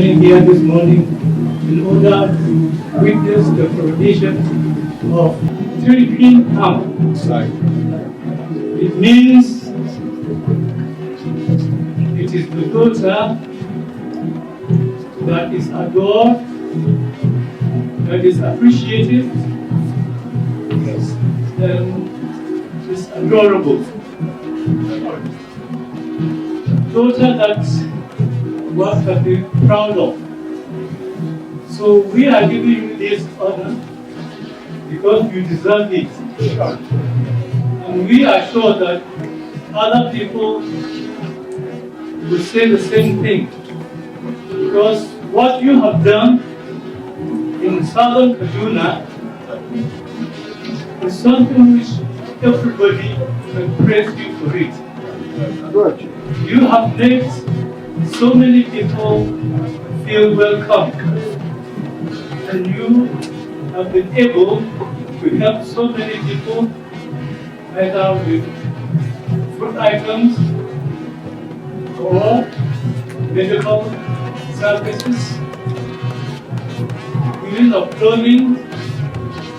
came here this morning in order to witness the coronation of Hywiin. It means it is the daughter that is adored, that is appreciated, and is adorable. Daughter that one can be proud of. So we are giving you this honor because you deserve it. And we are sure that other people will say the same thing. Because what you have done in southern Kaduna is something which everybody can praise you for it. You have made so many people feel welcome, and you have been able to help so many people either with food items or medical services, even of clothing,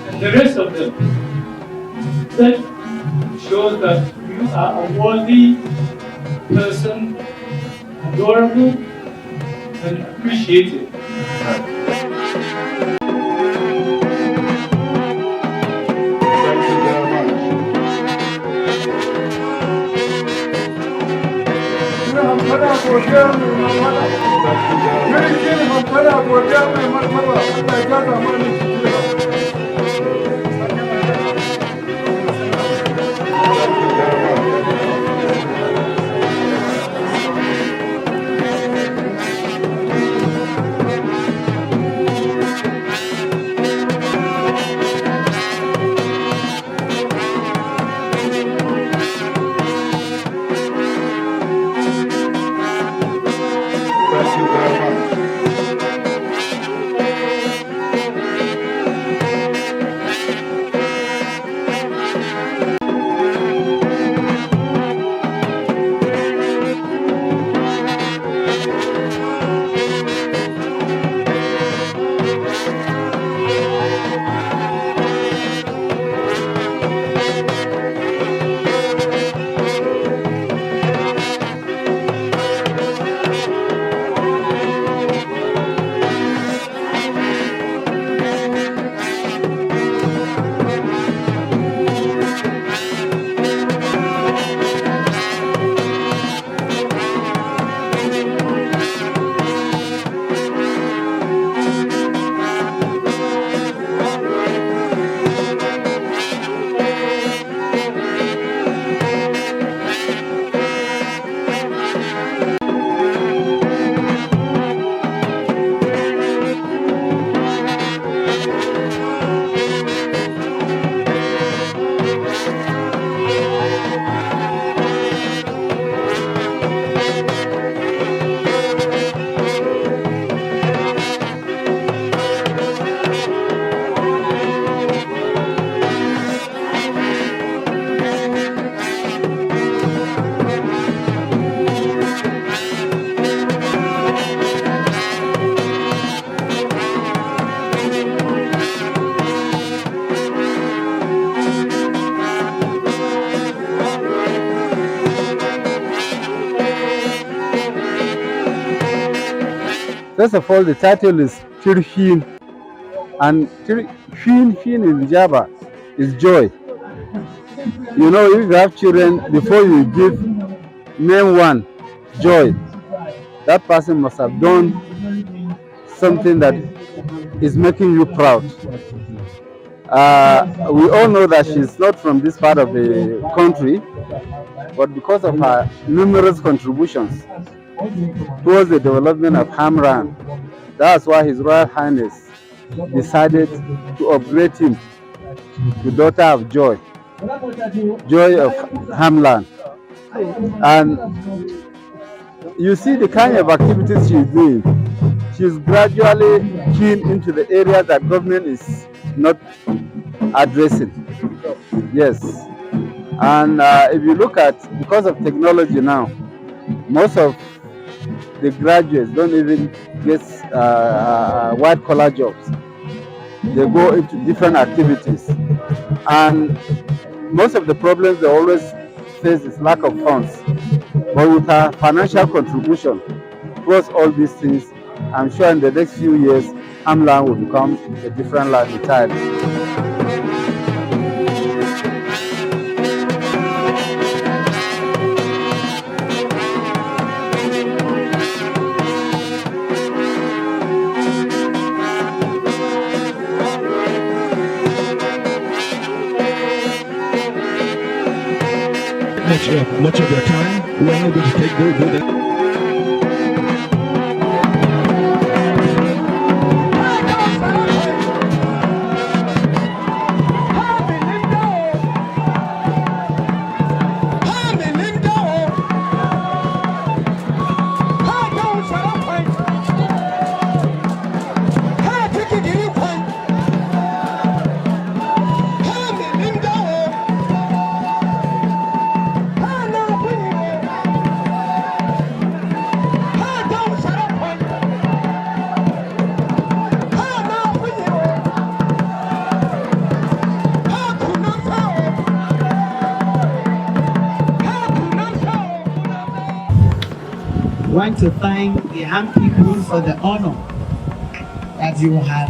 and the rest of them. That shows that you are a worthy person, adorable and appreciated. First of all, the title is Hywiin, and Hywiin in Java is joy. You know, if you have children, before you give name one joy, that person must have done something that is making you proud. We all know that she's not from this part of the country, but because of her numerous contributions towards the development of Hamran, that's why His Royal Highness decided to upgrade him to Daughter of Joy, Joy of Hamlan. And you see the kind of activities she's doing. She's gradually keen into the area that government is not addressing. Yes. And if you look at, because of technology now, most of the graduates don't even get white collar jobs. They go into different activities, and most of the problems they always face is lack of funds. But with our financial contribution towards all these things, I'm sure in the next few years, Hamlan will become a different land entirely. Much of your time. We are not going to take that. I want to thank the Han people for the honor that you have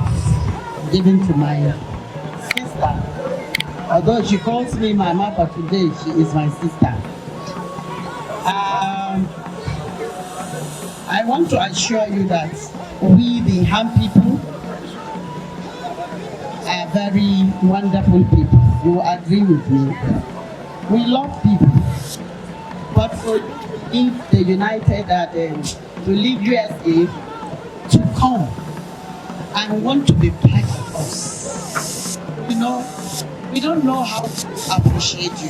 given to my sister. Although she calls me Mama, but today she is my sister. I want to assure you that we, the Han people, are very wonderful people. You agree with me? We love people. But for if the United to leave USA to come and want to be part of us. You know, we don't know how to appreciate you.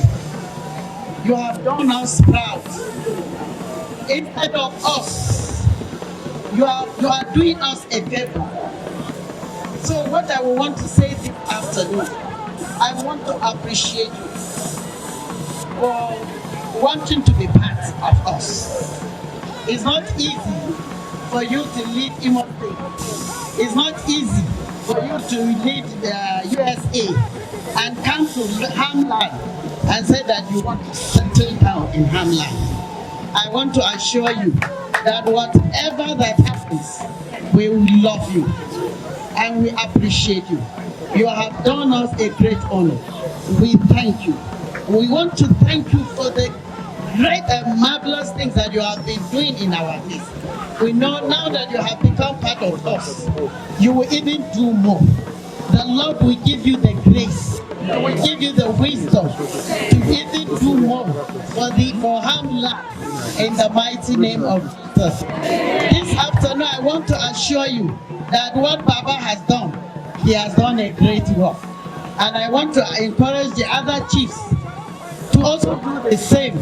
You have done us proud. Instead of us, you are doing us a favor. So what I will want to say this afternoon, I want to appreciate you for wanting to be part of us. It's not easy for you to leave Imo State. It's not easy for you to leave the USA and come to Hamland and say that you want to settle down in Hamland. I want to assure you that whatever that happens, we will love you and we appreciate you. You have done us a great honor. We thank you. We want to thank you for the great and marvelous things that you have been doing in our midst. We know now that you have become part of us, you will even do more. The Lord will give you the grace, He will give you the wisdom to even do more for Hamland in the mighty name of Jesus. This afternoon, I want to assure you that what Baba has done, he has done a great work. And I want to encourage the other chiefs to also do the same.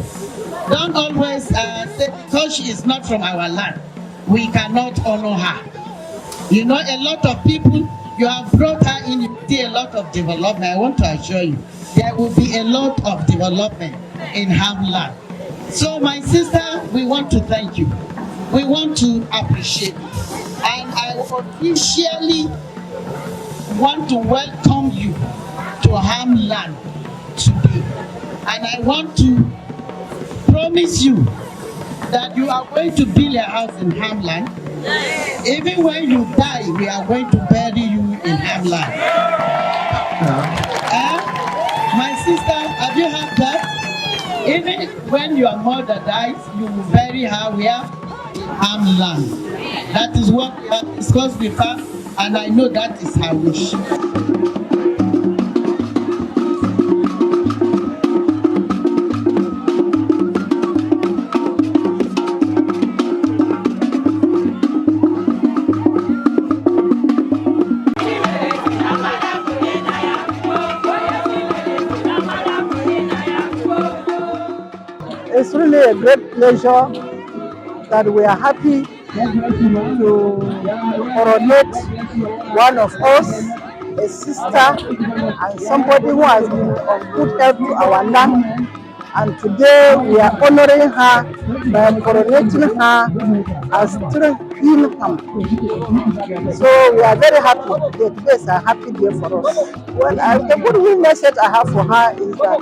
Don't always say because she is not from our land, we cannot honor her. You know, a lot of people, you have brought her in, you see a lot of development. I want to assure you, there will be a lot of development in Hamland. So my sister, we want to thank you. We want to appreciate you. And I officially want to welcome you to Hamland today. And I want to promise you that you are going to build a house in Hamland. Even when you die, we are going to bury you in Hamland. My sister, have you heard that? Even when your mother dies, you will bury her where? In Hamland. That is what we have discussed with her, and I know that is her wish. It's really a great pleasure that we are happy to coronate one of us, a sister and somebody who has been of good help to our land. And today we are honoring her by coronating her as still in him. So we are very happy. Today is a happy day for us. Well, the good message I have for her is that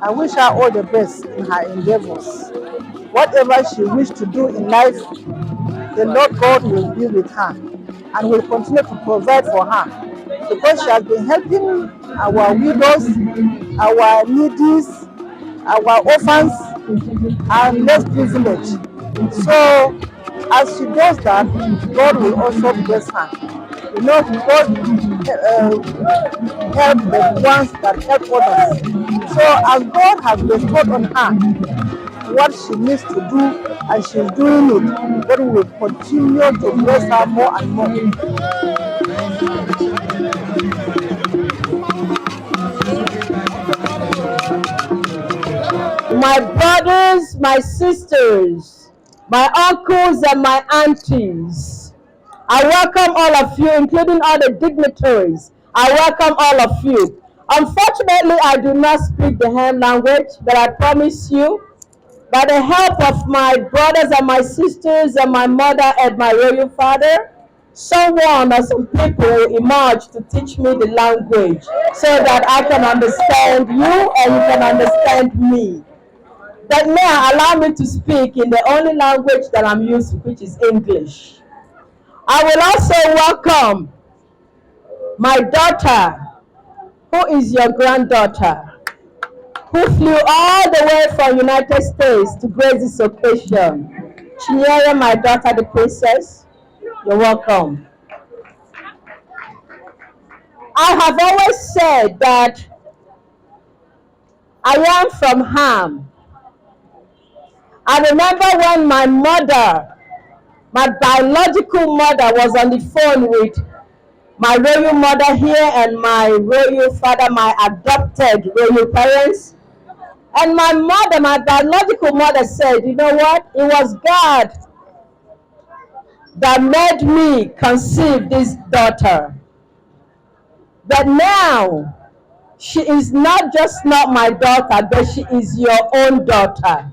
I wish her all the best in her endeavors. Whatever she wishes to do in life, the Lord God will be with her and will continue to provide for her because she has been helping our widows, our needies, our orphans, and less privileged. So, as she does that, God will also bless her. You know, God help the ones that help others. So, as God has bestowed on her what she needs to do and she's doing it, God will continue to bless her more and more. My brothers, my sisters, my uncles and my aunties, I welcome all of you, including all the dignitaries. I welcome all of you. Unfortunately, I do not speak the Ham language, but I promise you, by the help of my brothers and my sisters and my mother and my royal father, someone or some people emerged to teach me the language so that I can understand you and you can understand me. But now allow me to speak in the only language that I'm used to, which is English. I will also welcome my daughter, who is your granddaughter, who flew all the way from United States to grace this occasion. Chinyere, my daughter, the princess, you're welcome. I have always said that I am from Ham. I remember when my mother, my biological mother, was on the phone with my royal mother here and my royal father, my adopted royal parents. And my mother, my biological mother said, you know what? It was God that made me conceive this daughter. But now, she is not just not my daughter, but she is your own daughter.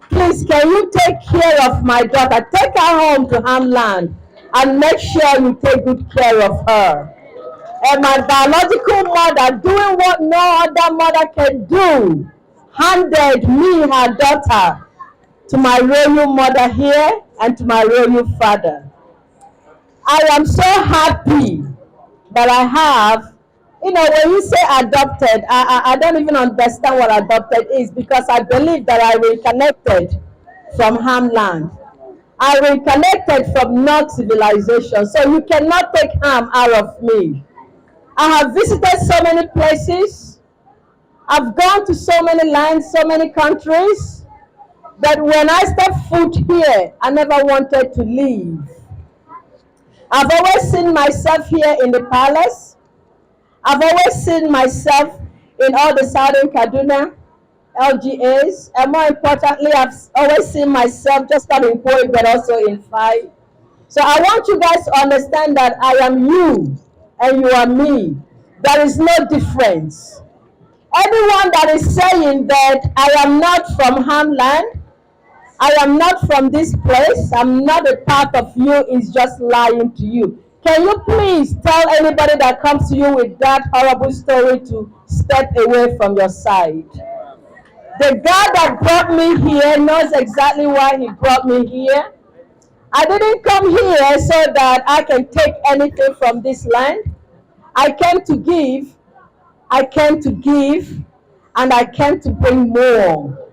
Please, can you take care of my daughter? Take her home to Hamland and make sure you take good care of her. And my biological mother, doing what no other mother can do, handed me her daughter to my royal mother here and to my royal father. I am so happy that I have, you know, when you say adopted, I don't even understand what adopted is because I believe that I reconnected from Hamland. I reconnected from North civilization, so you cannot take Ham out of me. I have visited so many places. I've gone to so many lands, so many countries, that when I stepped foot here, I never wanted to leave. I've always seen myself here in the palace. I've always seen myself in all the Southern Kaduna LGAs, and more importantly, I've always seen myself just not in Koi, but also in Phai. So I want you guys to understand that I am you and you are me. There is no difference. Anyone that is saying that I am not from Hamland, I am not from this place, I'm not a part of you, is just lying to you. Can you please tell anybody that comes to you with that horrible story to step away from your side? The God that brought me here knows exactly why he brought me here. I didn't come here so that I can take anything from this land. I came to give, and I came to bring more.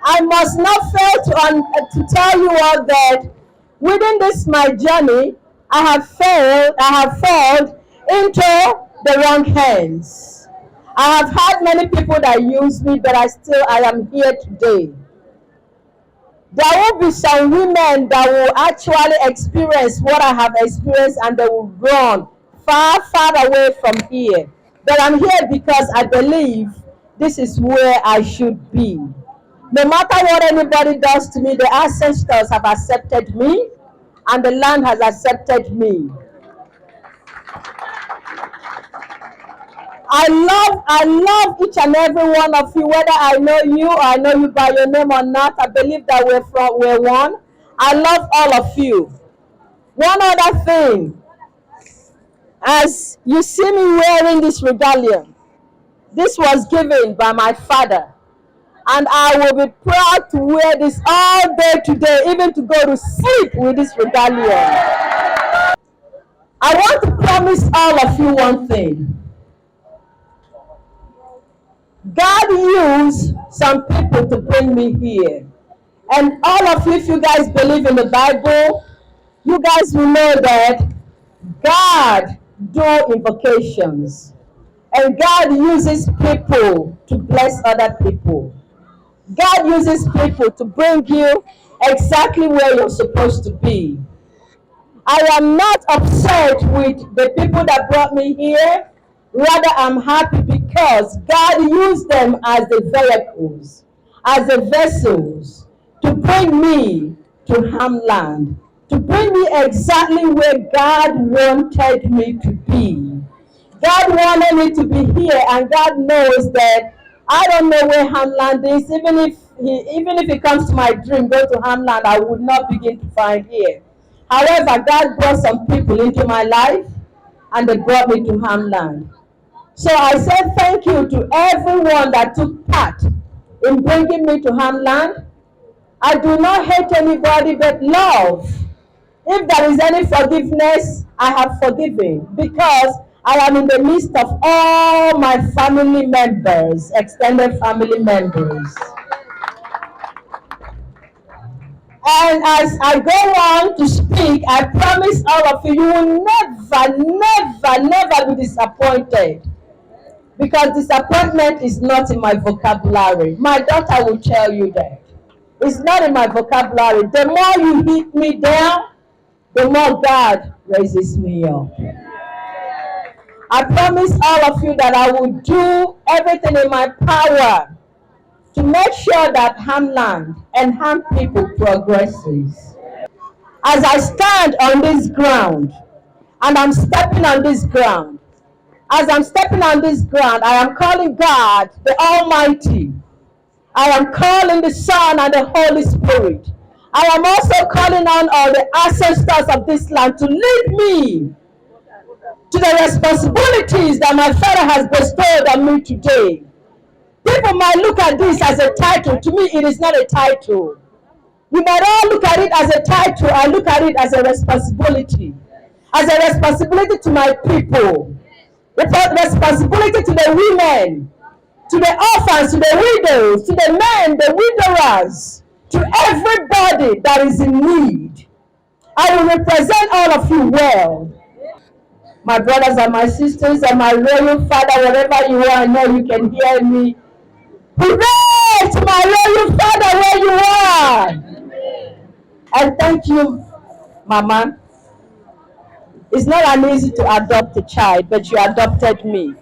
I must not fail to tell you all that within this my journey, I have fallen into the wrong hands. I have had many people that use me, but I am here today. There will be some women that will actually experience what I have experienced and they will run far, far away from here. But I'm here because I believe this is where I should be. No matter what anybody does to me, the ancestors have accepted me and the land has accepted me. I love each and every one of you, whether I know you or I know you by your name or not. I believe that we're one. I love all of you. One other thing, as you see me wearing this regalia, this was given by my father. And I will be proud to wear this all day today, even to go to sleep with this regalia. I want to promise all of you one thing. God used some people to bring me here. And all of you, if you guys believe in the Bible, you guys will know that God do invocations. And God uses people to bless other people. God uses people to bring you exactly where you're supposed to be. I am not upset with the people that brought me here. Rather, I'm happy because God used them as the vehicles, as the vessels to bring me to Hamland, to bring me exactly where God wanted me to be. God wanted me to be here, and God knows that I don't know where Hamland is. Even if he comes to my dream, go to Hamland, I would not begin to find here. However, God brought some people into my life, and they brought me to Hamland. So I said thank you to everyone that took part in bringing me to Hamland. I do not hate anybody but love. If there is any forgiveness, I have forgiven because I am in the midst of all my family members, extended family members. And as I go on to speak, I promise all of you, you will never be disappointed. Because disappointment is not in my vocabulary. My daughter will tell you that. It's not in my vocabulary. The more you hit me down, the more God raises me up. I promise all of you that I will do everything in my power to make sure that Hamland and Ham people progresses. As I stand on this ground, and I'm stepping on this ground, as I'm stepping on this ground, I am calling God, the Almighty. I am calling the Son and the Holy Spirit. I am also calling on all the ancestors of this land to lead me to the responsibilities that my Father has bestowed on me today. People might look at this as a title. To me, it is not a title. We might all look at it as a title. I look at it as a responsibility. As a responsibility to my people. Responsibility to the women, to the orphans, to the widows, to the men, the widowers, to everybody that is in need. I will represent all of you well. My brothers and my sisters and my royal father, wherever you are, I know you can hear me. Hooray to my royal father where you are. And thank you, Mama. It's not an easy to adopt a child, but you adopted me.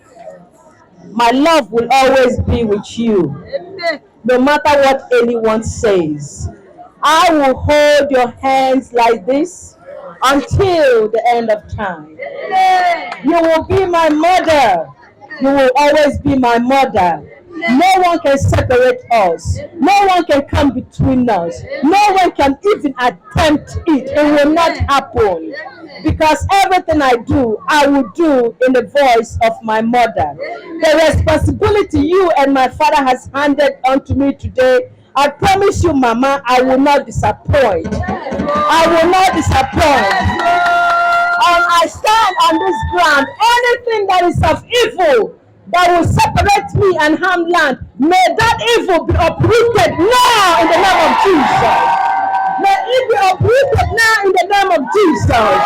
My love will always be with you, no matter what anyone says. I will hold your hands like this until the end of time. You will be my mother. You will always be my mother. No one can separate us. No one can come between us. No one can even attempt it. It will not happen. Because everything I do, I will do in the voice of my mother. The responsibility you and my father has handed unto me today, I promise you, Mama, I will not disappoint. I will not disappoint. I stand on this ground. Anything that is of evil that will separate me and Hamland, may that evil be uprooted now in the name of Jesus. May it be uprooted now in the name of Jesus.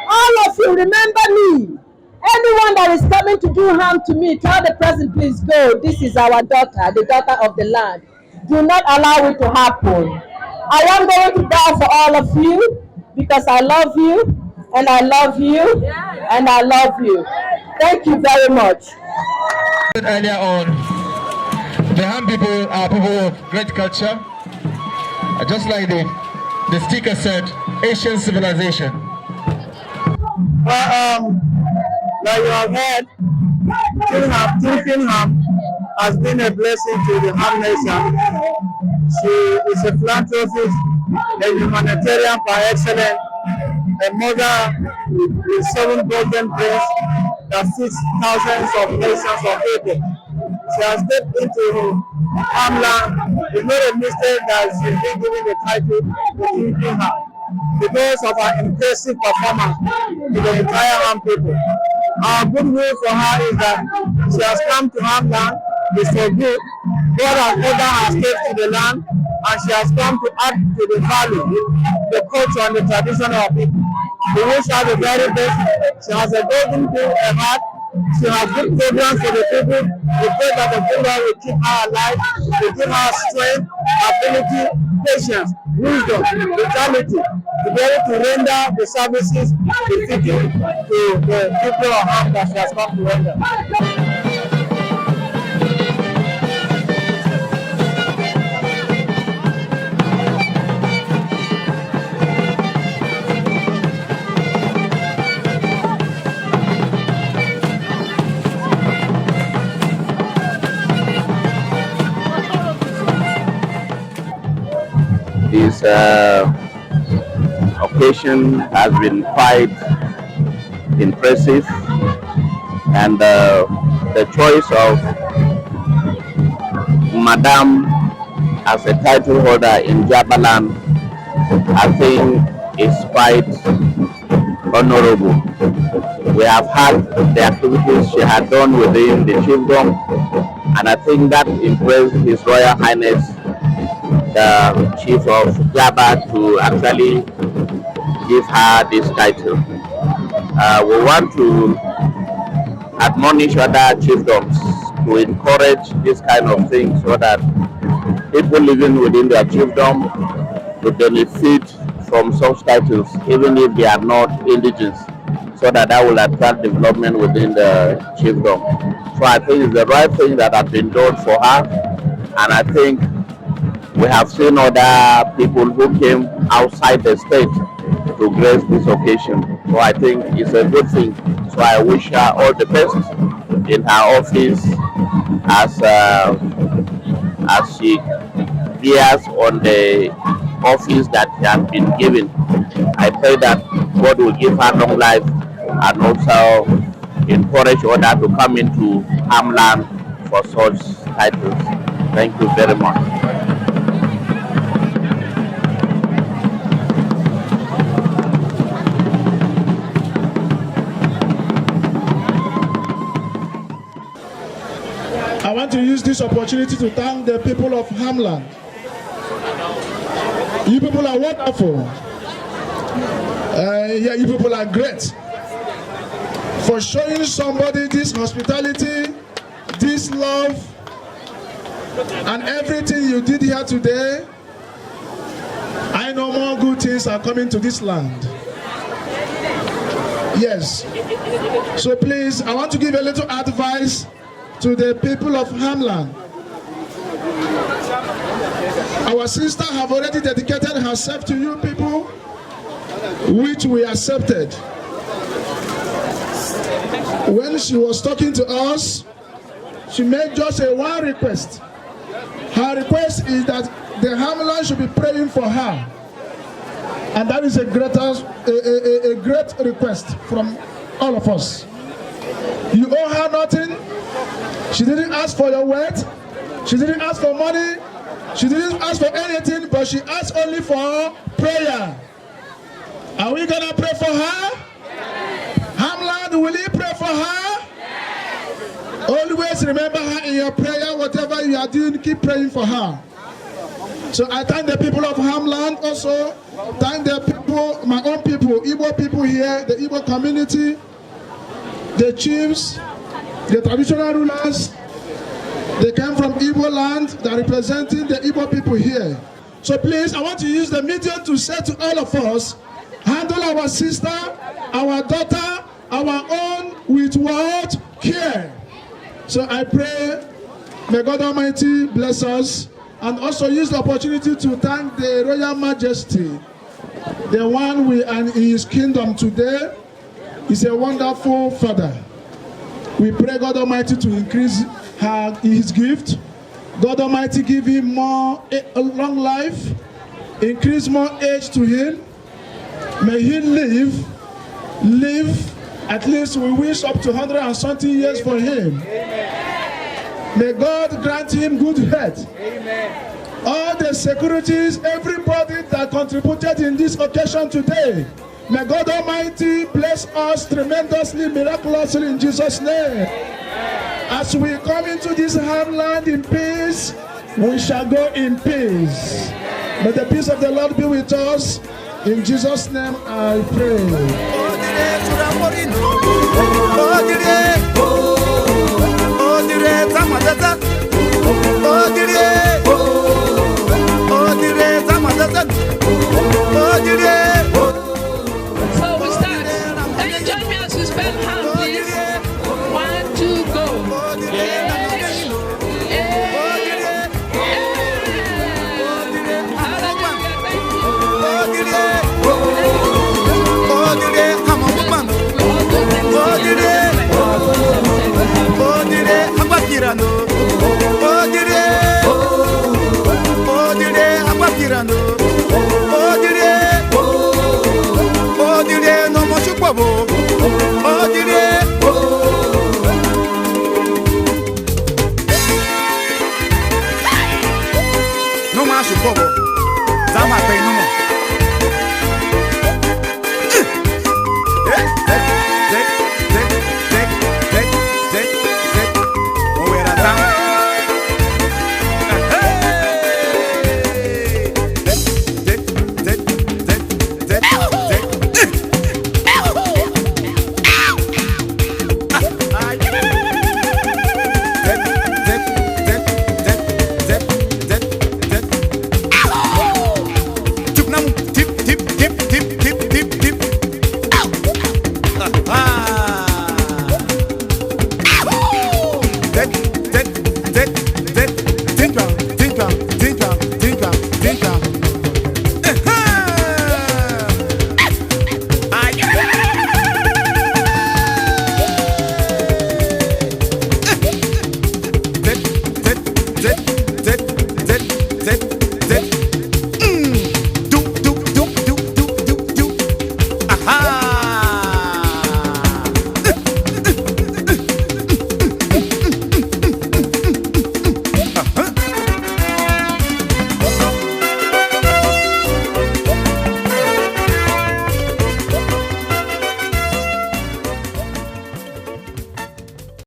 All of you, remember me. Anyone that is coming to do harm to me, tell the president, please go. This is our daughter, the daughter of the land. Do not allow it to happen. I am going to die for all of you because I love you, and I love you, and I love you. Thank you very much. Earlier on, the Ham people are people of great culture. Just like the speaker said, Asian civilization. Well, like you have heard, Hywiin has been a blessing to the Ham Nation. She is a philanthropist, a humanitarian par excellence, a mother with 7 golden brains that feeds thousands of nations of people. She has stepped into Hamland. It's not a mistake that she's been given the title to Hywiin because of her impressive performance to the entire Ham people. Our goodwill for her is that she has come to Hamland is for good. God has ordered her steps to the land, and she has come to add to the value, the culture, and the tradition of our people. We wish her the very best. She has a golden goal at heart. She has good programs for the people. We pray that the program will keep her alive, will give her strength, ability, patience, wisdom, vitality, to be able to render the services befitting to the people of Ham that she has come to render. This occasion has been quite impressive, and the choice of Madam as a title holder in Jabaland, I think, is quite honorable. We have had the activities she had done within the chiefdom, and I think that impressed His Royal Highness the Chief of Jaba to actually give her this title. We want to admonish other chiefdoms to encourage this kind of thing so that people living within their chiefdom to benefit from such titles, even if they are not indigenous, so that will attract development within the chiefdom. So I think it's the right thing that has been done for her, and I think we have seen other people who came outside the state to grace this occasion. So I think it's a good thing. So I wish her all the best in her office as she bears on the office that she has been given. I pray that God will give her long life and also encourage others to come into Hamland for such titles. Thank you very much. I want to use this opportunity to thank the people of Hamland. You people are wonderful. You people are great. For showing somebody this hospitality, this love, and everything you did here today. I know more good things are coming to this land. Yes. So please, I want to give a little advice to the people of Hamland. Our sister have already dedicated herself to you people, which we accepted. When she was talking to us, she made just one request. Her request is that the Hamland should be praying for her. And that is a great request from all of us. You owe her nothing. She didn't ask for your word. She didn't ask for money. She didn't ask for anything, but she asked only for prayer. Are we gonna pray for her? Hamland, will you pray for her? Always remember her in your prayer. Whatever you are doing, keep praying for her. So I thank the people of Hamland also. Thank the people, my own people, Igbo people here, the Igbo community, the chiefs, the traditional rulers. They came from Igbo land. They are representing the Igbo people here. So please, I want to use the medium to say to all of us, handle our sister, our daughter, our own with what? Care. So I pray, may God Almighty bless us, and also use the opportunity to thank the Royal Majesty, the one we are in his kingdom today. Is a wonderful father. We pray God Almighty to increase his gift. God Almighty give him more long life, increase more age to him. May he live at least we wish up to 100 and something years for him. May God grant him good health. All the securities, everybody that contributed in this occasion today, may God Almighty bless us tremendously, miraculously in Jesus' name. As we come into this homeland in peace, we shall go in peace. May the peace of the Lord be with us. In Jesus' name I pray. So we start. Can you join me as we spell hand, please? 1, 2, go. Odire,